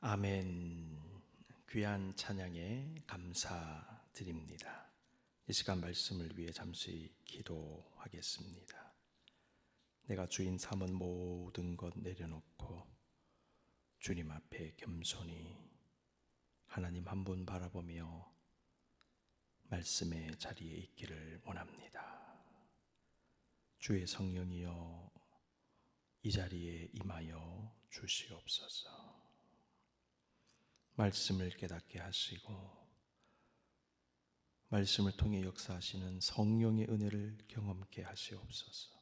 아멘. 귀한 찬양에 감사드립니다. 이 시간 말씀을 위해 잠시 기도하겠습니다. 내가 주인 삼은 모든 것 내려놓고 주님 앞에 겸손히 하나님 한 분 바라보며 말씀의 자리에 있기를 원합니다. 주의 성령이여 이 자리에 임하여 주시옵소서. 말씀을 깨닫게 하시고 말씀을 통해 역사하시는 성령의 은혜를 경험케 하시옵소서.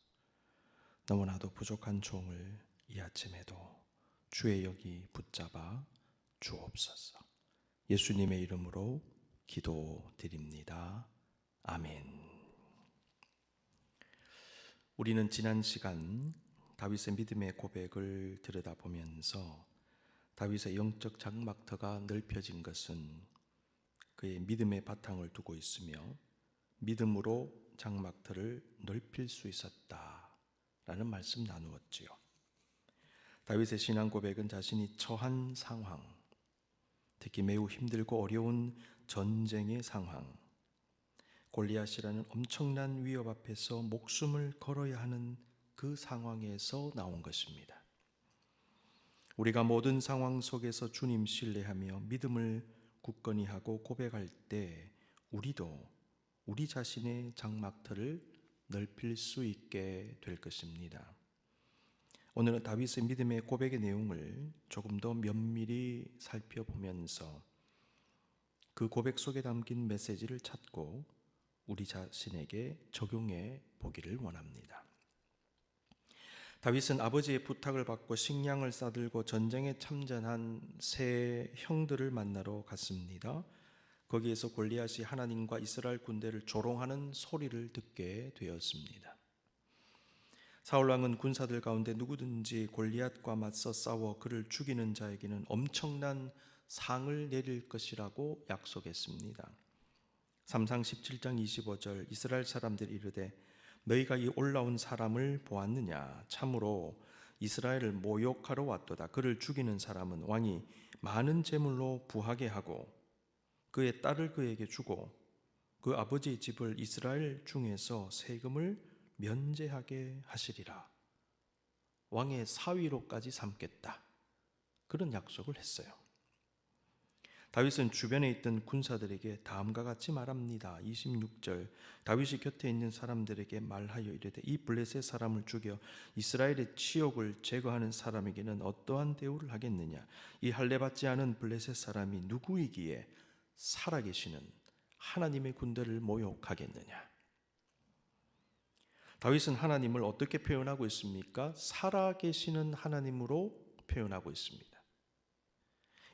너무나도 부족한 종을 이 아침에도 주의 영이 붙잡아 주옵소서. 예수님의 이름으로 기도드립니다. 아멘. 우리는 지난 시간 다윗의 믿음의 고백을 들여다보면서 다윗의 영적 장막터가 넓혀진 것은 그의 믿음의 바탕을 두고 있으며 믿음으로 장막터를 넓힐 수 있었다라는 말씀 나누었지요. 다윗의 신앙 고백은 자신이 처한 상황, 특히 매우 힘들고 어려운 전쟁의 상황, 골리앗이라는 엄청난 위협 앞에서 목숨을 걸어야 하는 그 상황에서 나온 것입니다. 우리가 모든 상황 속에서 주님 신뢰하며 믿음을 굳건히 하고 고백할 때 우리도 우리 자신의 장막터를 넓힐 수 있게 될 것입니다. 오늘은 다윗의 믿음의 고백의 내용을 조금 더 면밀히 살펴보면서 그 고백 속에 담긴 메시지를 찾고 우리 자신에게 적용해 보기를 원합니다. 다윗은 아버지의 부탁을 받고 식량을 싸들고 전쟁에 참전한 세 형들을 만나러 갔습니다. 거기에서 골리앗이 하나님과 이스라엘 군대를 조롱하는 소리를 듣게 되었습니다. 사울왕은 군사들 가운데 누구든지 골리앗과 맞서 싸워 그를 죽이는 자에게는 엄청난 상을 내릴 것이라고 약속했습니다. 3상 17장 25절 이스라엘 사람들이 이르되 너희가 이 올라온 사람을 보았느냐? 참으로 이스라엘을 모욕하러 왔도다. 그를 죽이는 사람은 왕이 많은 재물로 부하게 하고 그의 딸을 그에게 주고 그 아버지의 집을 이스라엘 중에서 세금을 면제하게 하시리라. 왕의 사위로까지 삼겠다. 그런 약속을 했어요. 다윗은 주변에 있던 군사들에게 다음과 같이 말합니다. 26절 다윗이 곁에 있는 사람들에게 말하여 이르되 이 블레셋 사람을 죽여 이스라엘의 치욕을 제거하는 사람에게는 어떠한 대우를 하겠느냐? 이 할례받지 않은 블레셋 사람이 누구이기에 살아계시는 하나님의 군대를 모욕하겠느냐? 다윗은 하나님을 어떻게 표현하고 있습니까? 살아계시는 하나님으로 표현하고 있습니다.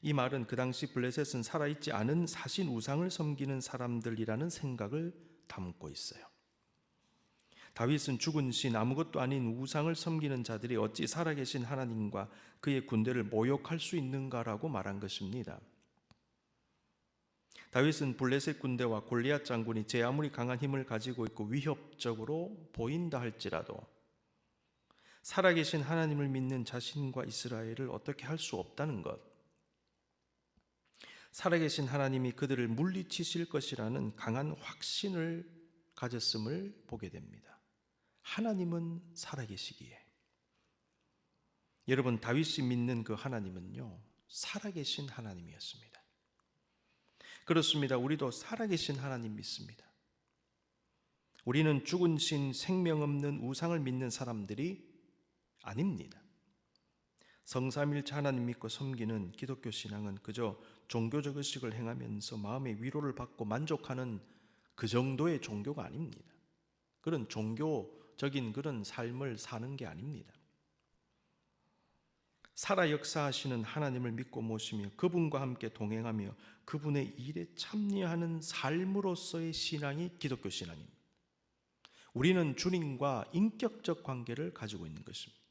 이 말은 그 당시 블레셋은 살아있지 않은 사신 우상을 섬기는 사람들이라는 생각을 담고 있어요. 다윗은 죽은 신 아무것도 아닌 우상을 섬기는 자들이 어찌 살아계신 하나님과 그의 군대를 모욕할 수 있는가라고 말한 것입니다. 다윗은 블레셋 군대와 골리앗 장군이 제 아무리 강한 힘을 가지고 있고 위협적으로 보인다 할지라도 살아계신 하나님을 믿는 자신과 이스라엘을 어떻게 할 수 없다는 것, 살아계신 하나님이 그들을 물리치실 것이라는 강한 확신을 가졌음을 보게 됩니다. 하나님은 살아계시기에. 여러분, 다윗이 믿는 그 하나님은요, 살아계신 하나님이었습니다. 그렇습니다. 우리도 살아계신 하나님 믿습니다. 우리는 죽은 신, 생명 없는 우상을 믿는 사람들이 아닙니다. 성삼일체 하나님 믿고 섬기는 기독교 신앙은 그저 종교적 의식을 행하면서 마음의 위로를 받고 만족하는 그 정도의 종교가 아닙니다. 그런 종교적인 그런 삶을 사는 게 아닙니다. 살아 역사하시는 하나님을 믿고 모시며 그분과 함께 동행하며 그분의 일에 참여하는 삶으로서의 신앙이 기독교 신앙입니다. 우리는 주님과 인격적 관계를 가지고 있는 것입니다.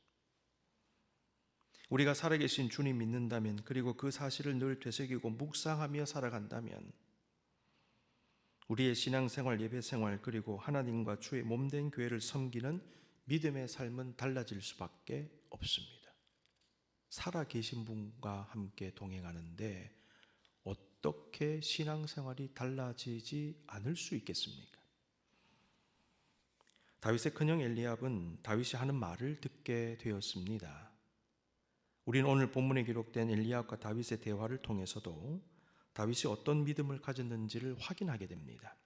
우리가 살아계신 주님 믿는다면, 그리고 그 사실을 늘 되새기고 묵상하며 살아간다면 우리의 신앙생활, 예배생활, 그리고 하나님과 주의 몸된 교회를 섬기는 믿음의 삶은 달라질 수밖에 없습니다. 살아계신 분과 함께 동행하는데 어떻게 신앙생활이 달라지지 않을 수 있겠습니까? 다윗의 큰형 엘리압은 다윗이 하는 말을 듣게 되었습니다. 우리는 오늘 본문에 기록된 엘리압과 다윗의 대화를 통해서도 다윗이 어떤 믿음을 가졌는지를 확인하게 됩니다.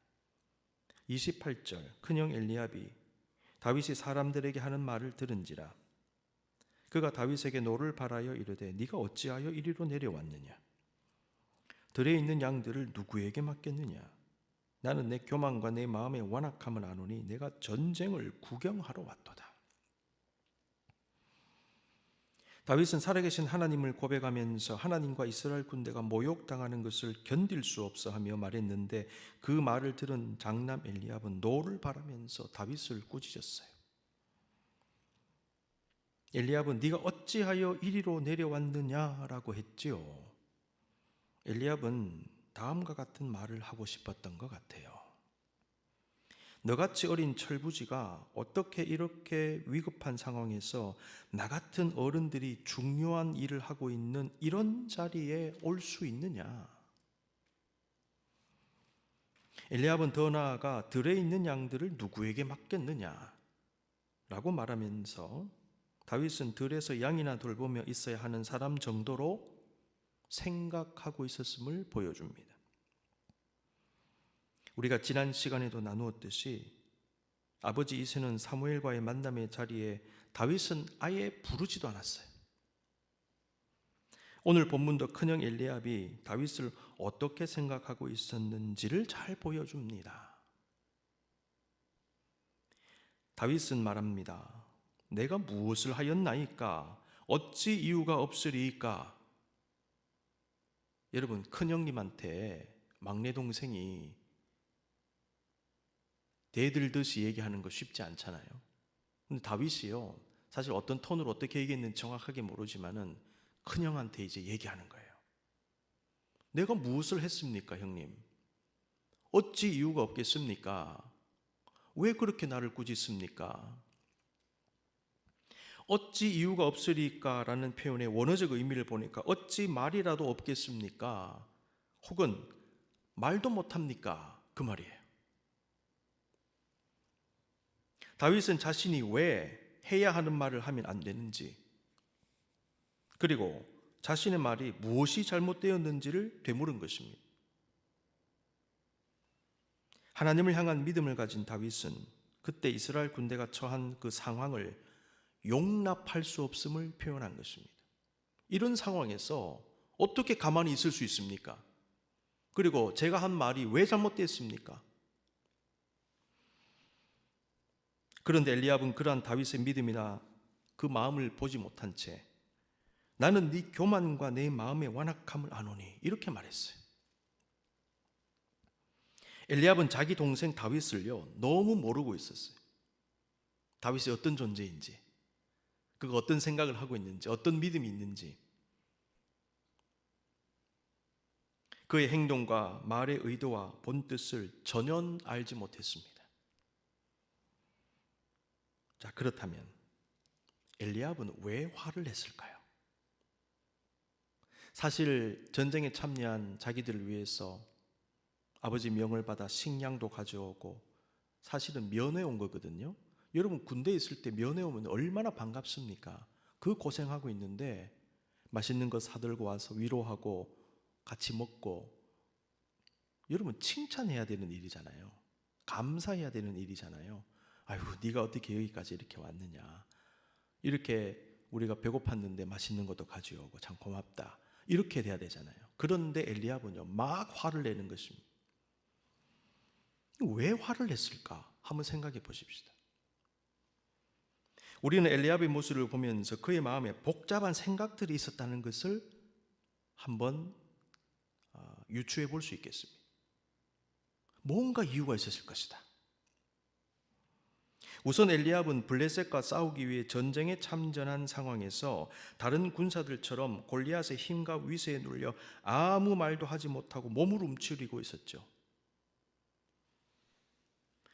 28절, 큰형 엘리압이 다윗이 사람들에게 하는 말을 들은지라 그가 다윗에게 노를 바라여 이르되 네가 어찌하여 이리로 내려왔느냐? 들에 있는 양들을 누구에게 맡겼느냐? 나는 내 교만과 내 마음의 완악함을 아노니 내가 전쟁을 구경하러 왔도다. 다윗은 살아계신 하나님을 고백하면서 하나님과 이스라엘 군대가 모욕당하는 것을 견딜 수 없어 하며 말했는데 그 말을 들은 장남 엘리압은 노를 바라면서 다윗을 꾸짖었어요. 엘리압은 네가 어찌하여 이리로 내려왔느냐라고 했지요. 엘리압은 다음과 같은 말을 하고 싶었던 것 같아요. 너같이 어린 철부지가 어떻게 이렇게 위급한 상황에서 나 같은 어른들이 중요한 일을 하고 있는 이런 자리에 올 수 있느냐? 엘리압은 더 나아가 들에 있는 양들을 누구에게 맡겼느냐? 라고 말하면서 다윗은 들에서 양이나 돌보며 있어야 하는 사람 정도로 생각하고 있었음을 보여줍니다. 우리가 지난 시간에도 나누었듯이 아버지 이새는 사무엘과의 만남의 자리에 다윗은 아예 부르지도 않았어요. 오늘 본문도 큰형 엘리압이 다윗을 어떻게 생각하고 있었는지를 잘 보여줍니다. 다윗은 말합니다. 내가 무엇을 하였나이까? 어찌 이유가 없으리이까? 여러분, 큰형님한테 막내 동생이 대들듯이 얘기하는 거 쉽지 않잖아요. 근데 다윗이요, 사실 어떤 톤으로 어떻게 얘기했는지 정확하게 모르지만은 큰형한테 이제 얘기하는 거예요. 내가 무엇을 했습니까, 형님? 어찌 이유가 없겠습니까? 왜 그렇게 나를 꾸짖습니까? 어찌 이유가 없으리까? 라는 표현의 원어적 의미를 보니까 어찌 말이라도 없겠습니까? 혹은 말도 못합니까? 그 말이에요. 다윗은 자신이 왜 해야 하는 말을 하면 안 되는지, 그리고 자신의 말이 무엇이 잘못되었는지를 되물은 것입니다. 하나님을 향한 믿음을 가진 다윗은 그때 이스라엘 군대가 처한 그 상황을 용납할 수 없음을 표현한 것입니다. 이런 상황에서 어떻게 가만히 있을 수 있습니까? 그리고 제가 한 말이 왜 잘못됐습니까? 그런데 엘리압은 그러한 다윗의 믿음이나 그 마음을 보지 못한 채 나는 네 교만과 내 마음의 완악함을 아노니 이렇게 말했어요. 엘리압은 자기 동생 다윗을요 너무 모르고 있었어요. 다윗이 어떤 존재인지, 그가 어떤 생각을 하고 있는지, 어떤 믿음이 있는지, 그의 행동과 말의 의도와 본뜻을 전혀 알지 못했습니다. 자, 그렇다면 엘리압은 왜 화를 냈을까요? 사실 전쟁에 참여한 자기들을 위해서 아버지 명을 받아 식량도 가져오고 사실은 면회 온 거거든요. 여러분 군대에 있을 때 면회 오면 얼마나 반갑습니까? 그 고생하고 있는데 맛있는 거 사들고 와서 위로하고 같이 먹고, 여러분 칭찬해야 되는 일이잖아요. 감사해야 되는 일이잖아요. 아이고 네가 어떻게 여기까지 이렇게 왔느냐, 이렇게 우리가 배고팠는데 맛있는 것도 가져오고 참 고맙다, 이렇게 돼야 되잖아요. 그런데 엘리압은요 막 화를 내는 것입니다. 왜 화를 냈을까? 한번 생각해 보십시다. 우리는 엘리압의 모습을 보면서 그의 마음에 복잡한 생각들이 있었다는 것을 한번 유추해 볼 수 있겠습니다. 뭔가 이유가 있었을 것이다. 우선 엘리압은 블레셋과 싸우기 위해 전쟁에 참전한 상황에서 다른 군사들처럼 골리앗의 힘과 위세에 눌려 아무 말도 하지 못하고 몸을 움츠리고 있었죠.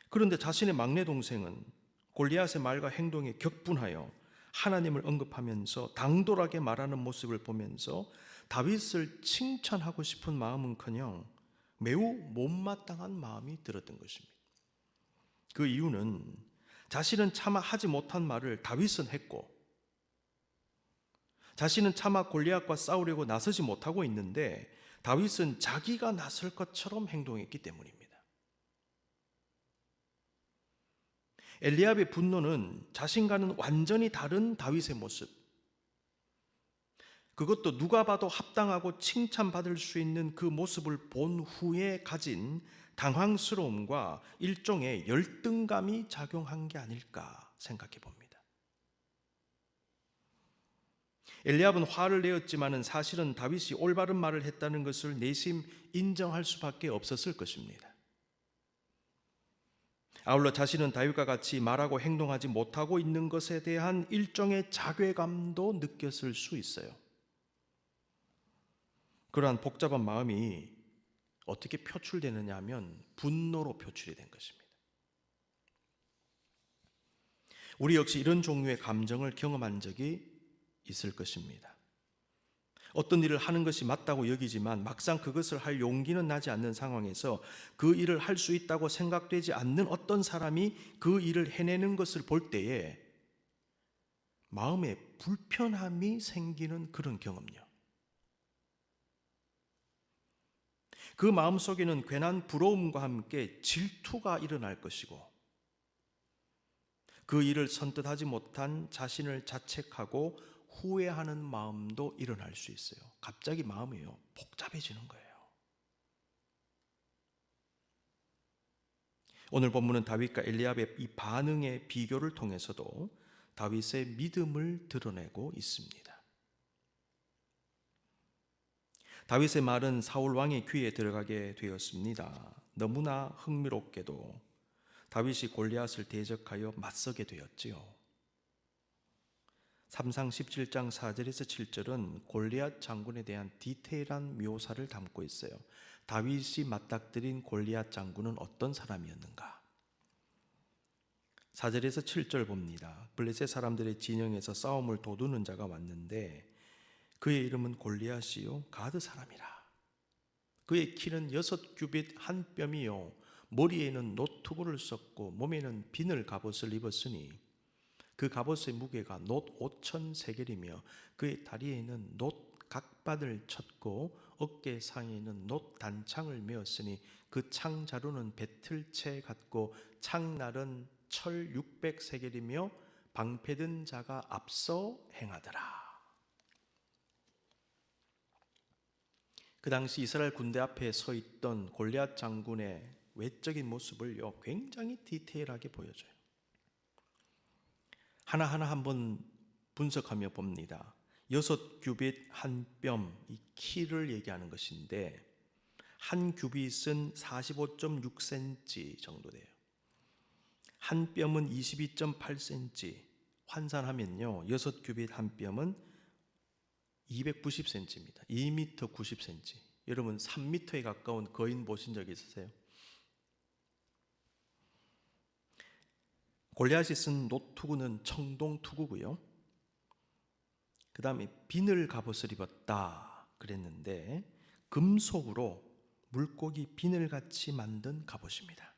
그런데 자신의 막내 동생은 골리앗의 말과 행동에 격분하여 하나님을 언급하면서 당돌하게 말하는 모습을 보면서 다윗을 칭찬하고 싶은 마음은커녕 매우 못마땅한 마음이 들었던 것입니다. 그 이유는 자신은 차마 하지 못한 말을 다윗은 했고, 자신은 차마 골리앗과 싸우려고 나서지 못하고 있는데 다윗은 자기가 나설 것처럼 행동했기 때문입니다. 엘리압의 분노는 자신과는 완전히 다른 다윗의 모습, 그것도 누가 봐도 합당하고 칭찬받을 수 있는 그 모습을 본 후에 가진 당황스러움과 일종의 열등감이 작용한 게 아닐까 생각해 봅니다. 엘리압은 화를 내었지만은 사실은 다윗이 올바른 말을 했다는 것을 내심 인정할 수밖에 없었을 것입니다. 아울러 자신은 다윗과 같이 말하고 행동하지 못하고 있는 것에 대한 일종의 자괴감도 느꼈을 수 있어요. 그러한 복잡한 마음이 어떻게 표출되느냐 하면 분노로 표출이 된 것입니다. 우리 역시 이런 종류의 감정을 경험한 적이 있을 것입니다. 어떤 일을 하는 것이 맞다고 여기지만 막상 그것을 할 용기는 나지 않는 상황에서 그 일을 할 수 있다고 생각되지 않는 어떤 사람이 그 일을 해내는 것을 볼 때에 마음에 불편함이 생기는 그런 경험요. 그 마음 속에는 괜한 부러움과 함께 질투가 일어날 것이고, 그 일을 선뜻 하지 못한 자신을 자책하고 후회하는 마음도 일어날 수 있어요. 갑자기 마음이요, 복잡해지는 거예요. 오늘 본문은 다윗과 엘리압의 이 반응의 비교를 통해서도 다윗의 믿음을 드러내고 있습니다. 다윗의 말은 사울 왕의 귀에 들어가게 되었습니다. 너무나 흥미롭게도 다윗이 골리앗을 대적하여 맞서게 되었지요. 3상 17장 4절에서 7절은 골리앗 장군에 대한 디테일한 묘사를 담고 있어요. 다윗이 맞닥뜨린 골리앗 장군은 어떤 사람이었는가? 4절에서 7절 봅니다. 블레셋 사람들의 진영에서 싸움을 도두는 자가 왔는데 그의 이름은 골리앗이요 가드 사람이라. 그의 키는 6규빗 한 뼘이요 머리에는 노투구를 썼고 몸에는 비늘 갑옷을 입었으니 그 갑옷의 무게가 놋 5천 세겔이며 그의 다리에는 놋 각반을 쳤고 어깨 상에는 놋 단창을 메었으니 그 창자루는 배틀채 같고 창날은 철 600세겔이며 방패든 자가 앞서 행하더라. 그 당시 이스라엘 군대 앞에 서 있던 골리앗 장군의 외적인 모습을 굉장히 디테일하게 보여줘요. 하나하나 한번 분석하며 봅니다. 6규빗 한 뼘, 이 키를 얘기하는 것인데 한 규빗은 45.6cm 정도 돼요. 한 뼘은 22.8cm, 환산하면요 6규빗 한 뼘은 290cm입니다. 2m 90cm. 여러분 3m에 가까운 거인 보신 적 있으세요? 골리앗이 쓴 노투구는 청동투구고요. 그 다음에 비늘 갑옷을 입었다 그랬는데 금속으로 물고기 비늘같이 만든 갑옷입니다.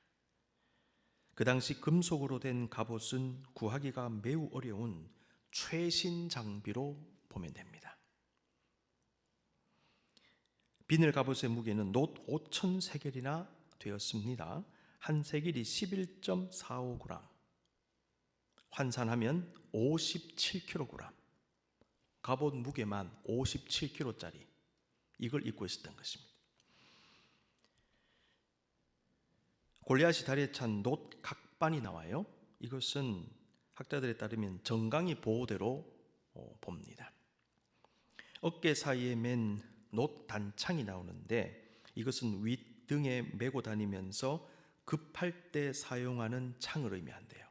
그 당시 금속으로 된 갑옷은 구하기가 매우 어려운 최신 장비로 보면 됩니다. 비늘 갑옷의 무게는 놋 5천 세겔이나 되었습니다. 한 세겔이 11.45g, 환산하면 57kg, 갑옷 무게만 57kg짜리 이걸 입고 있었던 것입니다. 골리앗이 다리에 찬 놋 각반이 나와요. 이것은 학자들에 따르면 정강이 보호대로 봅니다. 어깨 사이에 맨 놋 단창이 나오는데 이것은 윗등에 메고 다니면서 급할 때 사용하는 창을 의미한대요.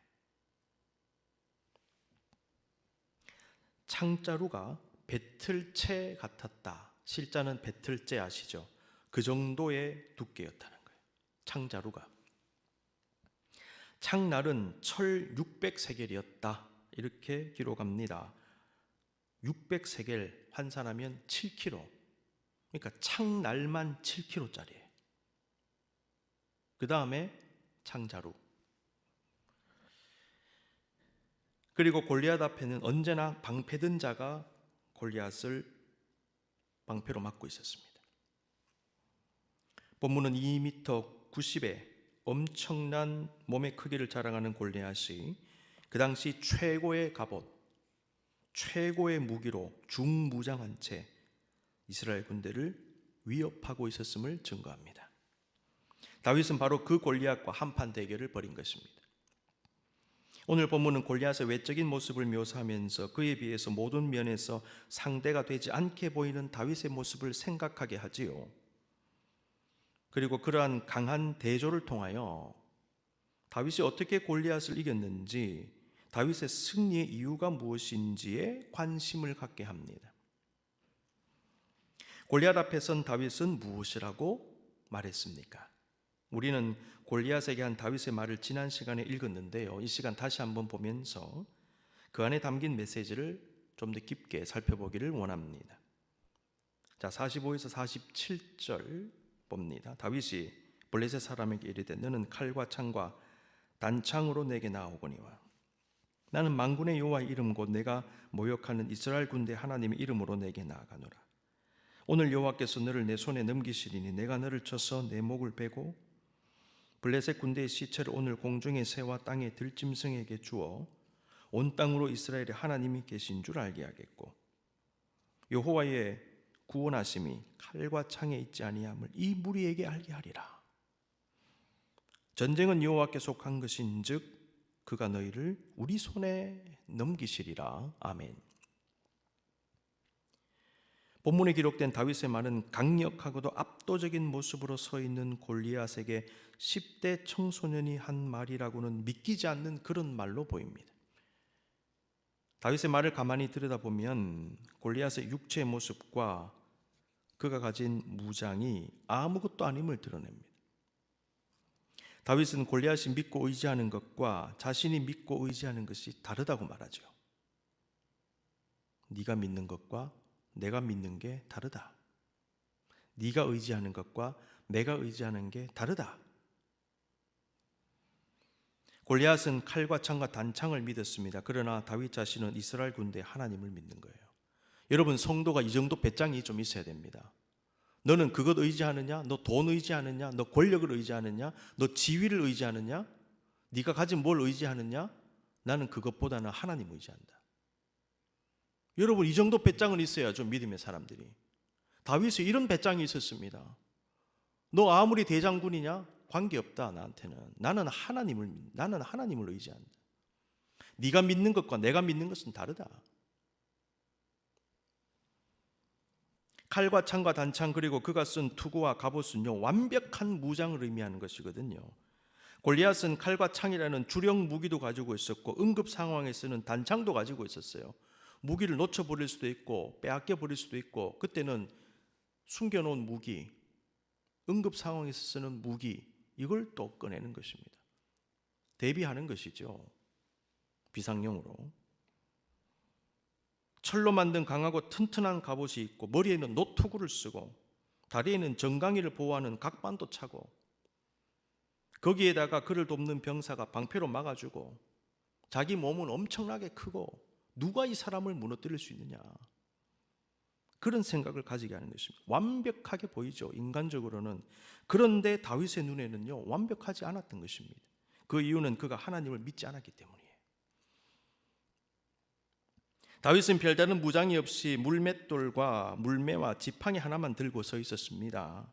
창자루가 배틀채 같았다. 실자는 배틀째 아시죠? 그 정도의 두께였다는 거예요. 창자루가. 창날은 철 600세겔이었다 이렇게 기록합니다. 600세겔 환산하면 7kg. 그러니까 창날만 7kg짜리예요. 그 다음에 창자루. 그리고 골리앗 앞에는 언제나 방패든 자가 골리앗을 방패로 막고 있었습니다. 본문은 2m 90에 엄청난 몸의 크기를 자랑하는 골리앗이 그 당시 최고의 갑옷, 최고의 무기로 중무장한 채 이스라엘 군대를 위협하고 있었음을 증거합니다. 다윗은 바로 그 골리앗과 한판 대결을 벌인 것입니다. 오늘 본문은 골리앗의 외적인 모습을 묘사하면서 그에 비해서 모든 면에서 상대가 되지 않게 보이는 다윗의 모습을 생각하게 하지요. 그리고 그러한 강한 대조를 통하여 다윗이 어떻게 골리앗을 이겼는지, 다윗의 승리의 이유가 무엇인지에 관심을 갖게 합니다. 골리앗 앞에 선 다윗은 무엇이라고 말했습니까? 우리는 골리앗에게 한 다윗의 말을 지난 시간에 읽었는데요. 이 시간 다시 한번 보면서 그 안에 담긴 메시지를 좀 더 깊게 살펴보기를 원합니다. 자, 45에서 47절 봅니다. 다윗이 블레셋 사람에게 이르되 너는 칼과 창과 단창으로 내게 나오거니와 나는 만군의 여호와의 이름 곧 내가 모욕하는 이스라엘 군대 하나님의 이름으로 내게 나아가노라. 오늘 여호와께서 너를 내 손에 넘기시리니 내가 너를 쳐서 내 목을 베고 블레셋 군대의 시체를 오늘 공중의 새와 땅의 들짐승에게 주어 온 땅으로 이스라엘의 하나님이 계신 줄 알게 하겠고 여호와의 구원하심이 칼과 창에 있지 아니함을 이 무리에게 알게 하리라. 전쟁은 여호와께 속한 것인즉 그가 너희를 우리 손에 넘기시리라. 아멘. 본문에 기록된 다윗의 말은 강력하고도 압도적인 모습으로 서 있는 골리앗에게 10대 청소년이 한 말이라고는 믿기지 않는 그런 말로 보입니다. 다윗의 말을 가만히 들여다보면 골리앗의 육체의 모습과 그가 가진 무장이 아무것도 아님을 드러냅니다. 다윗은 골리앗이 믿고 의지하는 것과 자신이 믿고 의지하는 것이 다르다고 말하죠. 네가 믿는 것과 내가 믿는 게 다르다. 네가 의지하는 것과 내가 의지하는 게 다르다. 골리앗은 칼과 창과 단창을 믿었습니다. 그러나 다윗 자신은 이스라엘 군대 하나님을 믿는 거예요. 여러분, 성도가 이 정도 배짱이 좀 있어야 됩니다. 너는 그것 의지하느냐? 너 돈 의지하느냐? 너 권력을 의지하느냐? 너 지위를 의지하느냐? 네가 가진 뭘 의지하느냐? 나는 그것보다는 하나님 의지한다. 여러분, 이 정도 배짱은 있어야 좀 믿음의 사람들이. 다윗이 이런 배짱이 있었습니다. 너 아무리 대장군이냐? 관계없다. 나한테는. 나는 하나님을 의지한다. 네가 믿는 것과 내가 믿는 것은 다르다. 칼과 창과 단창 그리고 그가 쓴 투구와 갑옷은요, 완벽한 무장을 의미하는 것이거든요. 골리앗은 칼과 창이라는 주력 무기도 가지고 있었고 응급 상황에 쓰는 단창도 가지고 있었어요. 무기를 놓쳐버릴 수도 있고 빼앗겨 버릴 수도 있고, 그때는 숨겨놓은 무기, 응급 상황에서 쓰는 무기, 이걸 또 꺼내는 것입니다. 대비하는 것이죠. 비상용으로. 철로 만든 강하고 튼튼한 갑옷이 있고 머리에는 노투구를 쓰고 다리에는 정강이를 보호하는 각반도 차고 거기에다가 그를 돕는 병사가 방패로 막아주고 자기 몸은 엄청나게 크고 누가 이 사람을 무너뜨릴 수 있느냐, 그런 생각을 가지게 하는 것입니다. 완벽하게 보이죠, 인간적으로는. 그런데 다윗의 눈에는요, 완벽하지 않았던 것입니다. 그 이유는 그가 하나님을 믿지 않았기 때문이에요. 다윗은 별다른 무장이 없이 물맷돌과 물매와 지팡이 하나만 들고 서 있었습니다.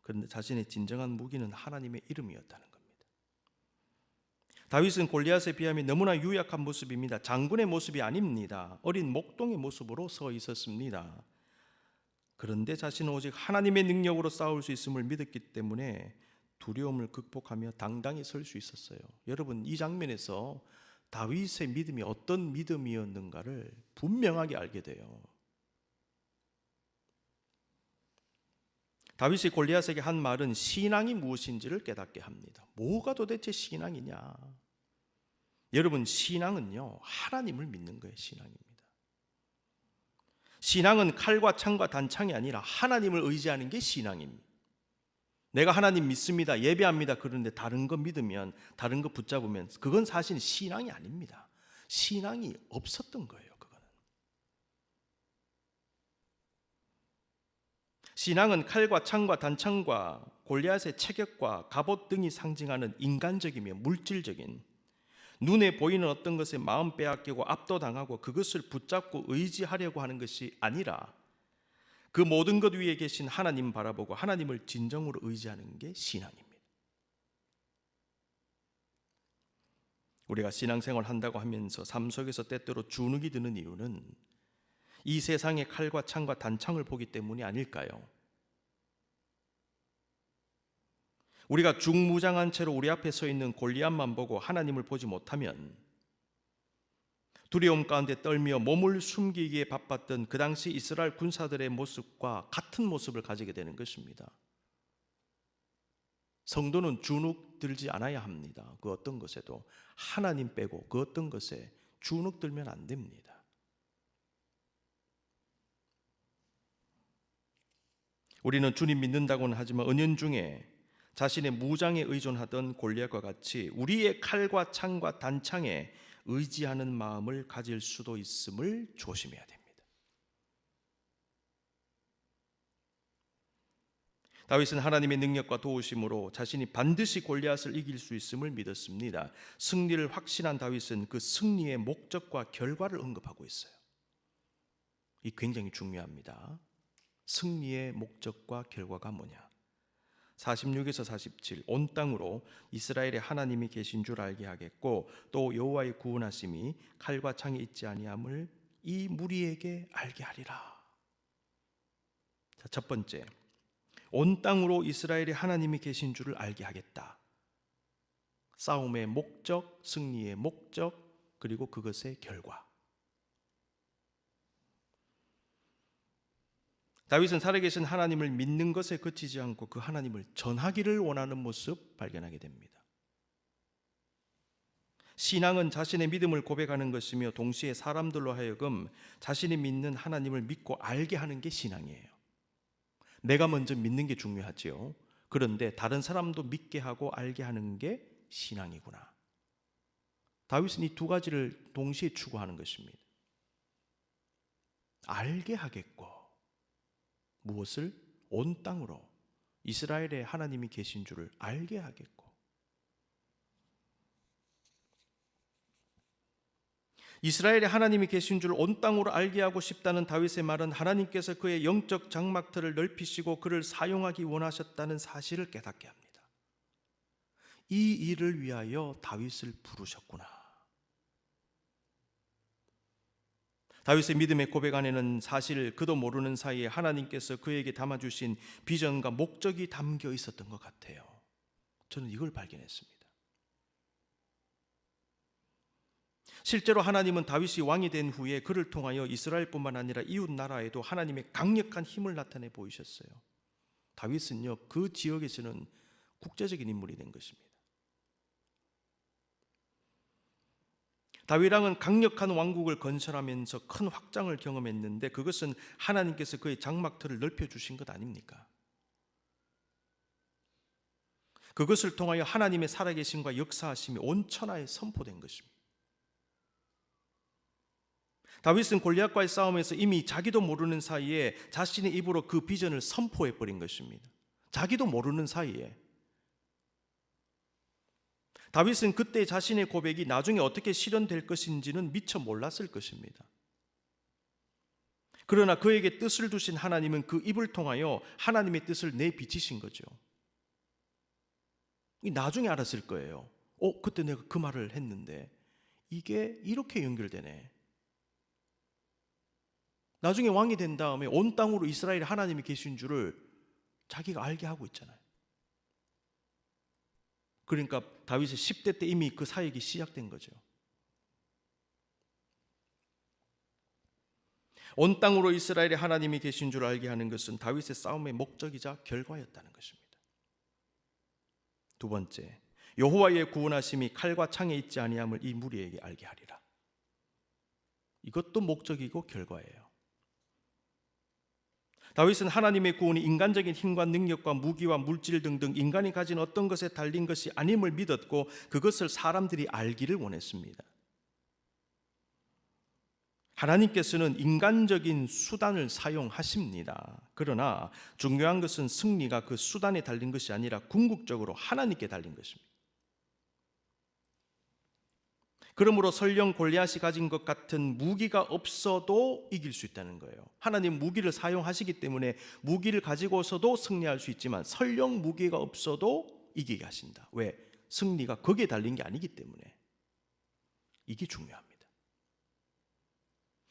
그런데 자신의 진정한 무기는 하나님의 이름이었다는 겁니다. 다윗은 골리앗에 비하면 너무나 유약한 모습입니다. 장군의 모습이 아닙니다. 어린 목동의 모습으로 서 있었습니다. 그런데 자신은 오직 하나님의 능력으로 싸울 수 있음을 믿었기 때문에 두려움을 극복하며 당당히 설 수 있었어요. 여러분, 이 장면에서 다윗의 믿음이 어떤 믿음이었는가를 분명하게 알게 돼요. 다윗이 골리앗에게 한 말은 신앙이 무엇인지를 깨닫게 합니다. 뭐가 도대체 신앙이냐? 여러분, 신앙은요, 하나님을 믿는 거예요. 신앙입니다. 신앙은 칼과 창과 단창이 아니라 하나님을 의지하는 게 신앙입니다. 내가 하나님 믿습니다, 예배합니다, 그런데 다른 거 믿으면, 다른 거 붙잡으면 그건 사실 신앙이 아닙니다. 신앙이 없었던 거예요. 그거는. 신앙은 칼과 창과 단창과 골리앗의 체격과 갑옷 등이 상징하는 인간적이며 물질적인, 눈에 보이는 어떤 것에 마음 빼앗기고 압도당하고 그것을 붙잡고 의지하려고 하는 것이 아니라 그 모든 것 위에 계신 하나님 바라보고 하나님을 진정으로 의지하는 게 신앙입니다. 우리가 신앙생활 한다고 하면서 삶 속에서 때때로 주눅이 드는 이유는 이 세상의 칼과 창과 단창을 보기 때문이 아닐까요? 우리가 중무장한 채로 우리 앞에 서 있는 골리앗만 보고 하나님을 보지 못하면 두려움 가운데 떨며 몸을 숨기기에 바빴던 그 당시 이스라엘 군사들의 모습과 같은 모습을 가지게 되는 것입니다. 성도는 주눅 들지 않아야 합니다. 그 어떤 것에도 하나님 빼고 그 어떤 것에 주눅 들면 안 됩니다. 우리는 주님 믿는다고는 하지만 은연중에 자신의 무장에 의존하던 골리앗과 같이 우리의 칼과 창과 단창에 의지하는 마음을 가질 수도 있음을 조심해야 됩니다. 다윗은 하나님의 능력과 도우심으로 자신이 반드시 골리앗을 이길 수 있음을 믿었습니다. 승리를 확신한 다윗은 그 승리의 목적과 결과를 언급하고 있어요. 이 굉장히 중요합니다. 승리의 목적과 결과가 뭐냐? 46에서 47, 온 땅으로 이스라엘의 하나님이 계신 줄 알게 하겠고 또 여호와의 구원하심이 칼과 창이 있지 아니함을 이 무리에게 알게 하리라. 자, 첫 번째, 온 땅으로 이스라엘의 하나님이 계신 줄을 알게 하겠다. 싸움의 목적, 승리의 목적, 그리고 그것의 결과. 다윗은 살아계신 하나님을 믿는 것에 그치지 않고 그 하나님을 전하기를 원하는 모습 발견하게 됩니다. 신앙은 자신의 믿음을 고백하는 것이며 동시에 사람들로 하여금 자신이 믿는 하나님을 믿고 알게 하는 게 신앙이에요. 내가 먼저 믿는 게 중요하지요. 그런데 다른 사람도 믿게 하고 알게 하는 게 신앙이구나. 다윗은 이 두 가지를 동시에 추구하는 것입니다. 알게 하겠고 무엇을? 온 땅으로 이스라엘의 하나님이 계신 줄을 알게 하겠고. 이스라엘의 하나님이 계신 줄 온 땅으로 알게 하고 싶다는 다윗의 말은 하나님께서 그의 영적 장막틀을 넓히시고 그를 사용하기 원하셨다는 사실을 깨닫게 합니다. 이 일을 위하여 다윗을 부르셨구나. 다윗의 믿음의 고백 안에는 사실 그도 모르는 사이에 하나님께서 그에게 담아주신 비전과 목적이 담겨 있었던 것 같아요. 저는 이걸 발견했습니다. 실제로 하나님은 다윗이 왕이 된 후에 그를 통하여 이스라엘뿐만 아니라 이웃 나라에도 하나님의 강력한 힘을 나타내 보이셨어요. 다윗은요, 그 지역에서는 국제적인 인물이 된 것입니다. 다윗 왕은 강력한 왕국을 건설하면서 큰 확장을 경험했는데 그것은 하나님께서 그의 장막틀을 넓혀주신 것 아닙니까? 그것을 통하여 하나님의 살아계심과 역사하심이 온 천하에 선포된 것입니다. 다윗은 골리앗과의 싸움에서 이미 자기도 모르는 사이에 자신의 입으로 그 비전을 선포해버린 것입니다. 자기도 모르는 사이에. 다윗은 그때 자신의 고백이 나중에 어떻게 실현될 것인지는 미처 몰랐을 것입니다. 그러나 그에게 뜻을 두신 하나님은 그 입을 통하여 하나님의 뜻을 내비치신 거죠. 나중에 알았을 거예요. 그때 내가 그 말을 했는데 이게 이렇게 연결되네. 나중에 왕이 된 다음에 온 땅으로 이스라엘에 하나님이 계신 줄을 자기가 알게 하고 있잖아요. 그러니까 다윗의 10대 때 이미 그 사역이 시작된 거죠. 온 땅으로 이스라엘에 하나님이 계신 줄 알게 하는 것은 다윗의 싸움의 목적이자 결과였다는 것입니다. 두 번째, 여호와의 구원하심이 칼과 창에 있지 아니함을 이 무리에게 알게 하리라. 이것도 목적이고 결과예요. 다윗은 하나님의 구원이 인간적인 힘과 능력과 무기와 물질 등등 인간이 가진 어떤 것에 달린 것이 아님을 믿었고 그것을 사람들이 알기를 원했습니다. 하나님께서는 인간적인 수단을 사용하십니다. 그러나 중요한 것은 승리가 그 수단에 달린 것이 아니라 궁극적으로 하나님께 달린 것입니다. 그러므로 설령 골리앗이 가진 것 같은 무기가 없어도 이길 수 있다는 거예요. 하나님 무기를 사용하시기 때문에 무기를 가지고서도 승리할 수 있지만 설령 무기가 없어도 이기게 하신다. 왜? 승리가 거기에 달린 게 아니기 때문에. 이게 중요합니다.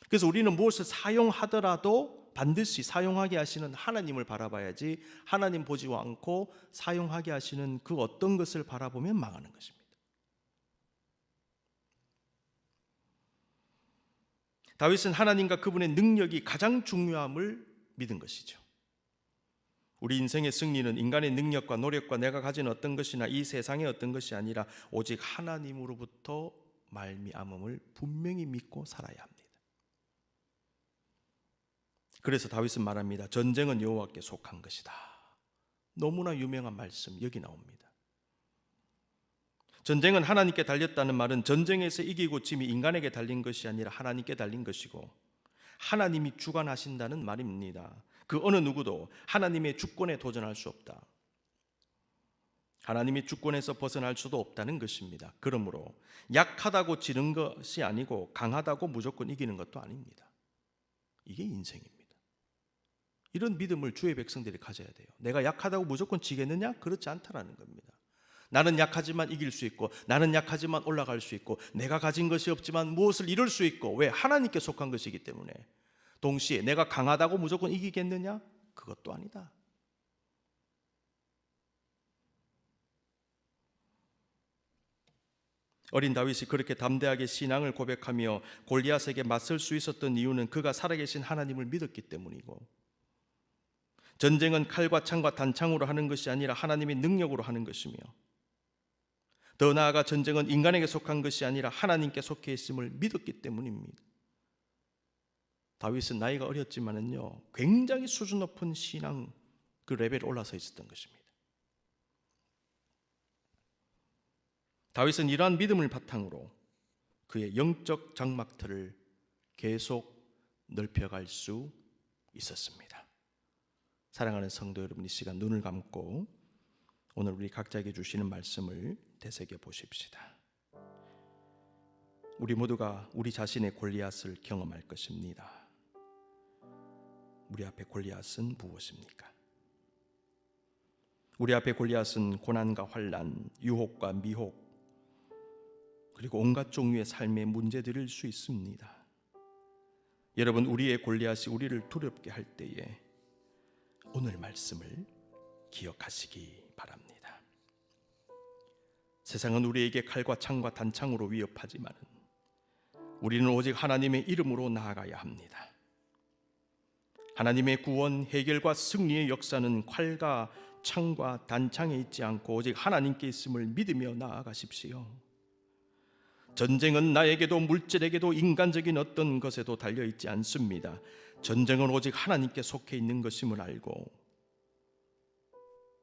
그래서 우리는 무엇을 사용하더라도 반드시 사용하게 하시는 하나님을 바라봐야지, 하나님 보지 않고 사용하게 하시는 그 어떤 것을 바라보면 망하는 것입니다. 다윗은 하나님과 그분의 능력이 가장 중요함을 믿은 것이죠. 우리 인생의 승리는 인간의 능력과 노력과 내가 가진 어떤 것이나 이 세상의 어떤 것이 아니라 오직 하나님으로부터 말미암음을 분명히 믿고 살아야 합니다. 그래서 다윗은 말합니다. 전쟁은 여호와께 속한 것이다. 너무나 유명한 말씀 여기 나옵니다. 전쟁은 하나님께 달렸다는 말은 전쟁에서 이기고 짐이 인간에게 달린 것이 아니라 하나님께 달린 것이고 하나님이 주관하신다는 말입니다. 그 어느 누구도 하나님의 주권에 도전할 수 없다. 하나님의 주권에서 벗어날 수도 없다는 것입니다. 그러므로 약하다고 지는 것이 아니고 강하다고 무조건 이기는 것도 아닙니다. 이게 인생입니다. 이런 믿음을 주의 백성들이 가져야 돼요. 내가 약하다고 무조건 지겠느냐? 그렇지 않다라는 겁니다. 나는 약하지만 이길 수 있고 나는 약하지만 올라갈 수 있고 내가 가진 것이 없지만 무엇을 이룰 수 있고, 왜? 하나님께 속한 것이기 때문에. 동시에 내가 강하다고 무조건 이기겠느냐? 그것도 아니다. 어린 다윗이 그렇게 담대하게 신앙을 고백하며 골리앗에게 맞설 수 있었던 이유는 그가 살아계신 하나님을 믿었기 때문이고, 전쟁은 칼과 창과 단창으로 하는 것이 아니라 하나님의 능력으로 하는 것이며, 더 나아가 전쟁은 인간에게 속한 것이 아니라 하나님께 속해 있음을 믿었기 때문입니다. 다윗은 나이가 어렸지만은요, 굉장히 수준 높은 신앙 그 레벨에 올라서 있었던 것입니다. 다윗은 이러한 믿음을 바탕으로 그의 영적 장막틀을 계속 넓혀갈 수 있었습니다. 사랑하는 성도 여러분, 이 시간 눈을 감고 오늘 우리 각자에게 주시는 말씀을 되새겨 보십시다. 우리 모두가 우리 자신의 골리앗을 경험할 것입니다. 우리 앞에 골리앗은 무엇입니까? 우리 앞에 골리앗은 고난과 환난, 유혹과 미혹, 그리고 온갖 종류의 삶의 문제들일 수 있습니다. 여러분, 우리의 골리앗이 우리를 두렵게 할 때에 오늘 말씀을 기억하시기 바랍니다. 세상은 우리에게 칼과 창과 단창으로 위협하지만 우리는 오직 하나님의 이름으로 나아가야 합니다. 하나님의 구원, 해결과 승리의 역사는 칼과 창과 단창에 있지 않고 오직 하나님께 있음을 믿으며 나아가십시오. 전쟁은 나에게도 물질에게도 인간적인 어떤 것에도 달려있지 않습니다. 전쟁은 오직 하나님께 속해 있는 것임을 알고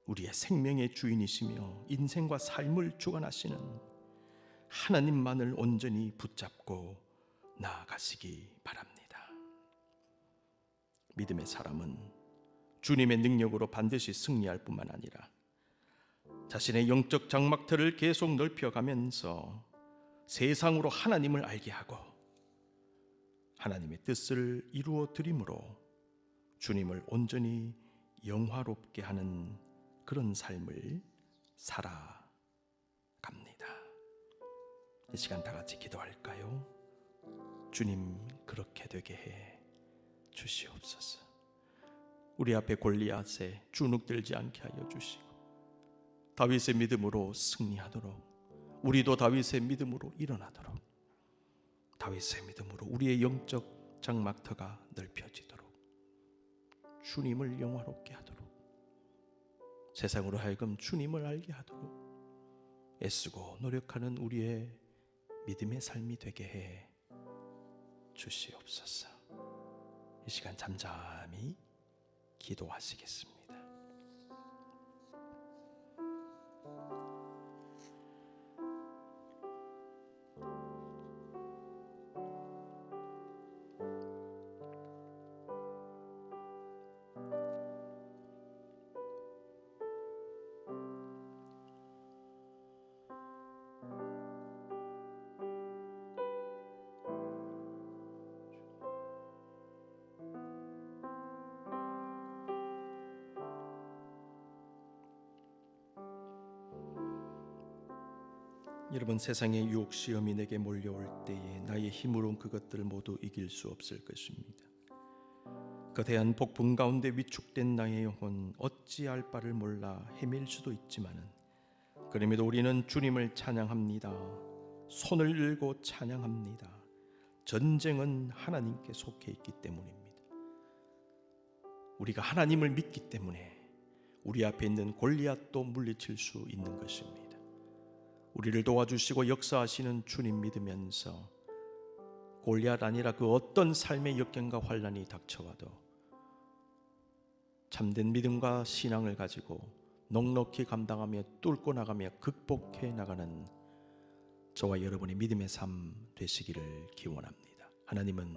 우리의 생명의 주인이시며 인생과 삶을 주관하시는 하나님만을 온전히 붙잡고 나아가시기 바랍니다. 믿음의 사람은 주님의 능력으로 반드시 승리할 뿐만 아니라 자신의 영적 장막틀을 계속 넓혀가면서 세상으로 하나님을 알게 하고 하나님의 뜻을 이루어 드림으로 주님을 온전히 영화롭게 하는 그런 삶을 살아갑니다. 이 시간 다 같이 기도할까요? 주님, 그렇게 되게 해 주시옵소서. 우리 앞에 골리앗에 주눅들지 않게 하여 주시고 다윗의 믿음으로 승리하도록, 우리도 다윗의 믿음으로 일어나도록, 다윗의 믿음으로 우리의 영적 장막터가 넓혀지도록, 주님을 영화롭게 하도록, 세상으로 하여금 주님을 알게 하도록 애쓰고 노력하는 우리의 믿음의 삶이 되게 해 주시옵소서. 이 시간 잠잠히 기도하시겠습니다. 여러분, 세상의 유혹 시험이 내게 몰려올 때에 나의 힘으로는 그것들을 모두 이길 수 없을 것입니다. 거대한 폭풍 가운데 위축된 나의 영혼 어찌할 바를 몰라 헤맬 수도 있지만은 그럼에도 우리는 주님을 찬양합니다. 손을 들고 찬양합니다. 전쟁은 하나님께 속해 있기 때문입니다. 우리가 하나님을 믿기 때문에 우리 앞에 있는 골리앗도 물리칠 수 있는 것입니다. 우리를 도와주시고 역사하시는 주님 믿으면서 골리앗 아니라 그 어떤 삶의 역경과 환난이 닥쳐와도 참된 믿음과 신앙을 가지고 넉넉히 감당하며 뚫고 나가며 극복해 나가는 저와 여러분의 믿음의 삶 되시기를 기원합니다. 하나님은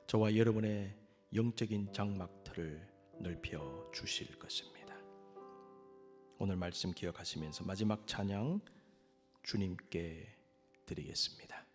저와 여러분의 영적인 장막틀을 넓혀 주실 것입니다. 오늘 말씀 기억하시면서 마지막 찬양 주님께 드리겠습니다.